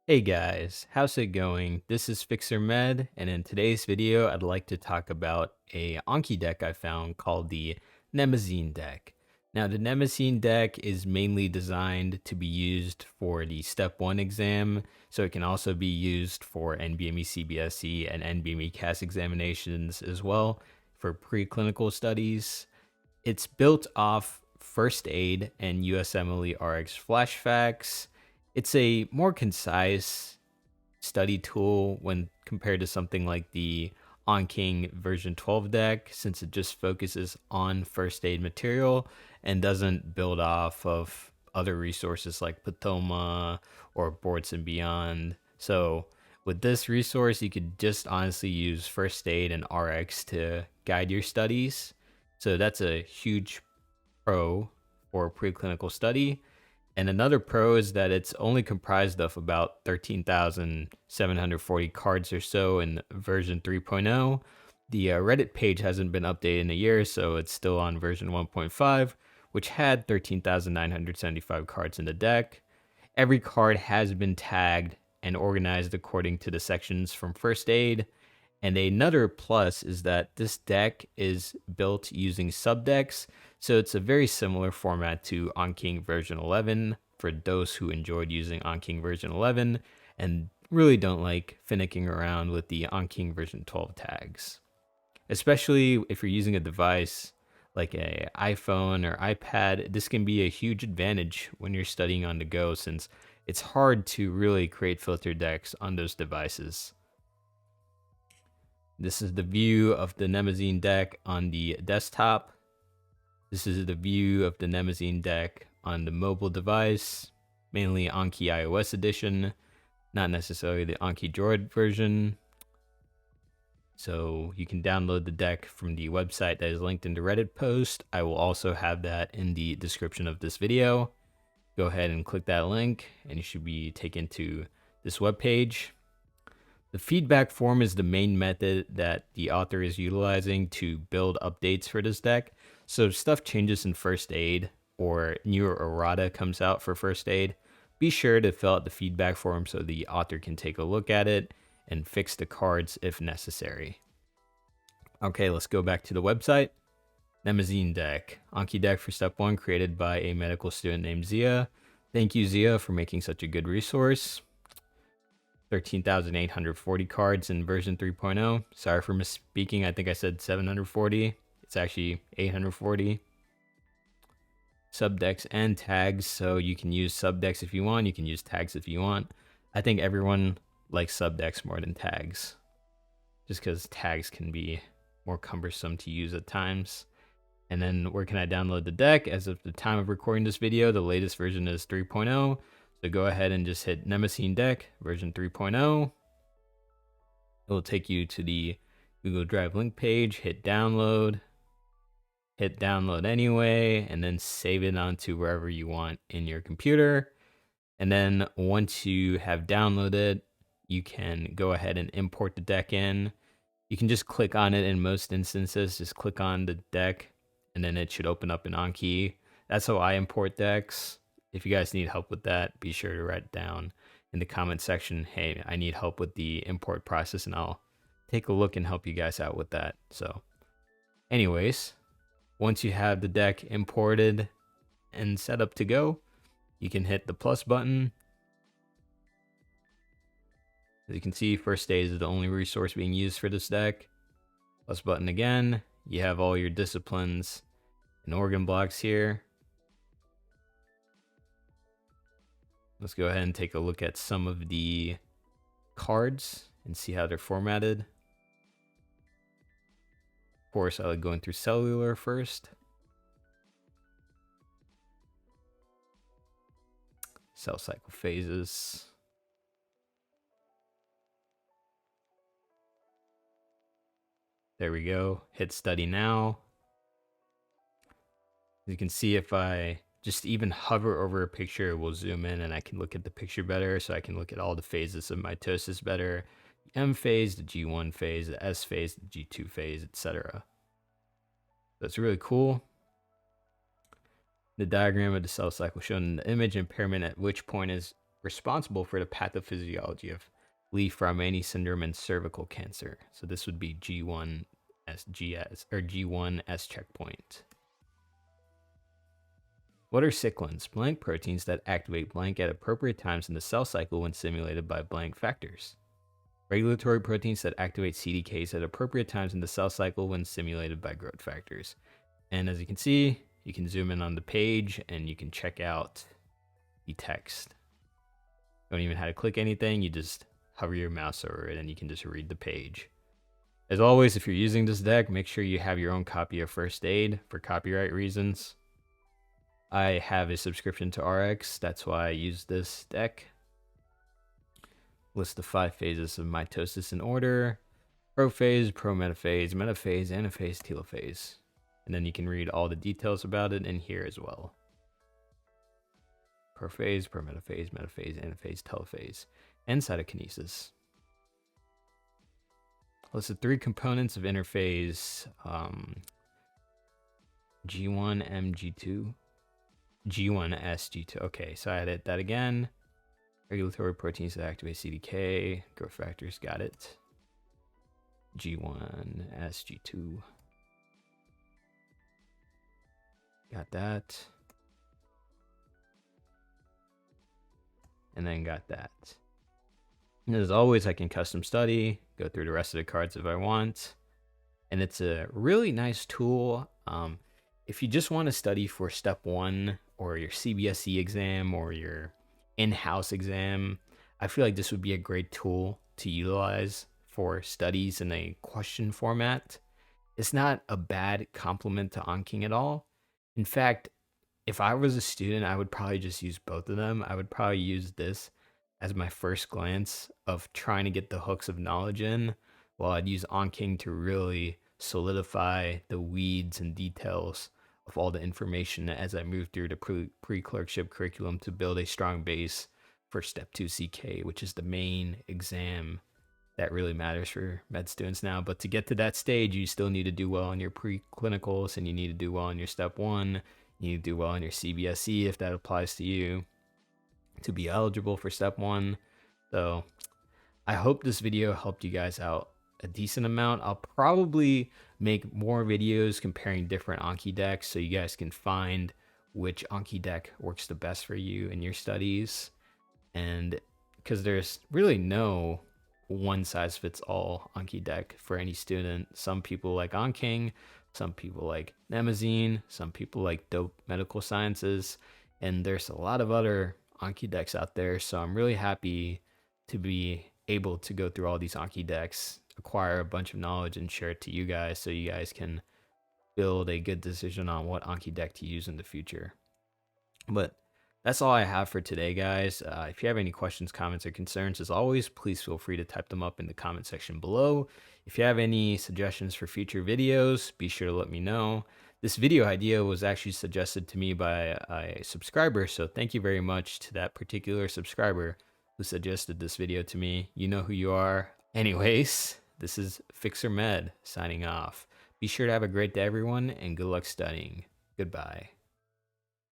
Hey guys, how's it going? This is Fixer Med, and in today's video, I'd like to talk about a Anki deck I found called the Mnemosyne Deck. Now, the Mnemosyne Deck is mainly designed to be used for the Step 1 exam, so it can also be used for NBME CBSE and NBME CAS examinations as well for preclinical studies. It's built off First Aid and USMLE-Rx flash facts. It's a more concise study tool when compared to something like the AnKing V12 deck, since it just focuses on first aid material and doesn't build off of other resources like Patoma or Boards and Beyond. So with this resource, you could just honestly use first aid and RX to guide your studies. So that's a huge pro for preclinical study. And another pro is that it's only comprised of about 13,740 cards or so in version 3.0. The Reddit page hasn't been updated in a year, so it's still on version 1.5, which had 13,975 cards in the deck. Every card has been tagged and organized according to the sections from First Aid. And another plus is that this deck is built using subdecks, so it's a very similar format to AnKing version 11 for those who enjoyed using AnKing version 11 and really don't like finicking around with the AnKing version 12 tags. Especially if you're using a device like an iPhone or iPad, this can be a huge advantage when you're studying on the go, since it's hard to really create filter decks on those devices. This is the view of the Mnemosyne deck on the desktop. This is the view of the Mnemosyne deck on the mobile device, mainly Anki iOS edition, not necessarily the Anki Droid version. So you can download the deck from the website that is linked in the Reddit post. I will also have that in the description of this video. Go ahead and click that link and you should be taken to this webpage. The feedback form is the main method that the author is utilizing to build updates for this deck. So if stuff changes in First Aid or newer errata comes out for First Aid, be sure to fill out the feedback form so the author can take a look at it and fix the cards if necessary. Okay, let's go back to the website. Mnemosyne Deck, Anki deck for Step 1 created by a medical student named Zia. Thank you, Zia, for making such a good resource. 13,840 cards in version 3.0. Sorry for misspeaking. I think I said 740. It's actually 840. Subdecks and tags. So you can use subdecks if you want. You can use tags if you want. I think everyone likes subdecks more than tags, just because tags can be more cumbersome to use at times. And then where can I download the deck? As of the time of recording this video, the latest version is 3.0. So go ahead and just hit Mnemosyne Deck version 3.0. It will take you to the Google Drive link page, hit download anyway, and then save it onto wherever you want in your computer. And then once you have downloaded, you can go ahead and import the deck in. You can just click on it in most instances, just click on the deck, and then it should open up in Anki. That's how I import decks. If you guys need help with that, be sure to write down in the comment section, hey, I need help with the import process, and I'll take a look and help you guys out with that. So anyways, once you have the deck imported and set up to go, you can hit the plus button. As you can see, First Aid is the only resource being used for this deck. Plus button again. You have all your disciplines and organ blocks here. Let's go ahead and take a look at some of the cards and see how they're formatted. Of course, I like going through cellular first. Cell cycle phases. There we go. Hit study now. As you can see, if I just even hover over a picture, it will zoom in and I can look at the picture better. So I can look at all the phases of mitosis better. The M phase, the G1 phase, the S phase, the G2 phase, etc. That's really cool. The diagram of the cell cycle shown in the image, impairment at which point is responsible for the pathophysiology of Lee-Fraumeni syndrome and cervical cancer. So this would be G1S or G1S checkpoint. What are cyclins? Blank proteins that activate blank at appropriate times in the cell cycle when stimulated by blank factors. Regulatory proteins that activate CDKs at appropriate times in the cell cycle when stimulated by growth factors. And as you can see, you can zoom in on the page and you can check out the text. Don't even have to click anything, you just hover your mouse over it and you can just read the page. As always, if you're using this deck, make sure you have your own copy of First Aid for copyright reasons. I have a subscription to RX, that's why I use this deck. List the 5 phases of mitosis in order: prophase, prometaphase, metaphase, anaphase, telophase. And then you can read all the details about it in here as well. Prophase, prometaphase, metaphase, anaphase, telophase, and cytokinesis. List the 3 components of interphase G1M, G2, G1S, G2. Okay, so I edit that again. Regulatory proteins that activate CDK, growth factors, got it. G1S, G2. Got that. And then got that. And as always, I can custom study, go through the rest of the cards if I want. And it's a really nice tool. If you just want to study for step 1 or your CBSE exam or your in-house exam, I feel like this would be a great tool to utilize for studies in a question format. It's not a bad complement to AnKing at all. In fact, if I was a student, I would probably just use both of them. I would probably use this as my first glance of trying to get the hooks of knowledge in, while I'd use AnKing to really solidify the weeds and details of all the information as I move through the pre-clerkship curriculum to build a strong base for Step 2 CK, which is the main exam that really matters for med students now. But to get to that stage, you still need to do well on your pre-clinicals, and you need to do well on your Step 1. You need to do well on your CBSE if that applies to you to be eligible for Step 1. So I hope this video helped you guys out a decent amount. I'll probably make more videos comparing different Anki decks so you guys can find which Anki deck works the best for you in your studies. And because there's really no one size fits all Anki deck for any student. Some people like AnKing, some people like Mnemosyne, some people like Dope Medical Sciences, and there's a lot of other Anki decks out there. So I'm really happy to be able to go through all these Anki decks, acquire a bunch of knowledge, and share it to you guys so you guys can build a good decision on what Anki deck to use in the future. But that's all I have for today, guys. If you have any questions, comments, or concerns, as always, please feel free to type them up in the comment section below. If you have any suggestions for future videos, be sure to let me know. This video idea was actually suggested to me by a subscriber, so thank you very much to that particular subscriber who suggested this video to me. You know who you are. Anyways, this is Fixer Med signing off. Be sure to have a great day, everyone, and good luck studying. Goodbye.